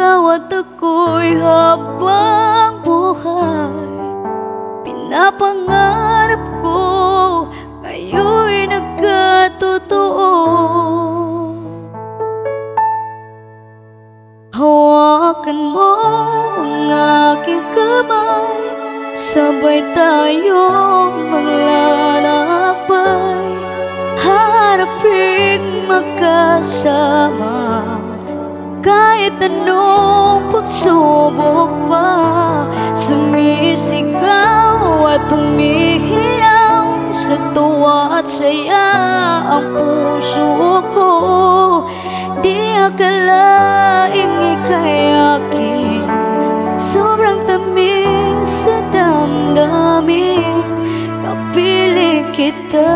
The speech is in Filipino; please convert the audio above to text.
ikaw at ako'y habang buhay. Pinapangarap ko ngayon'y nagkatotoo. Hawakan mo ang aking kamay, sabay tayong maglalakbay, harapin magkasama kahit anong pagsubok pa. Sumisigaw at humihiyaw, sa tuwa at saya ang puso ko. Di akalaing ika'y akin, sobrang tamis sa damdamin, kapiling kita.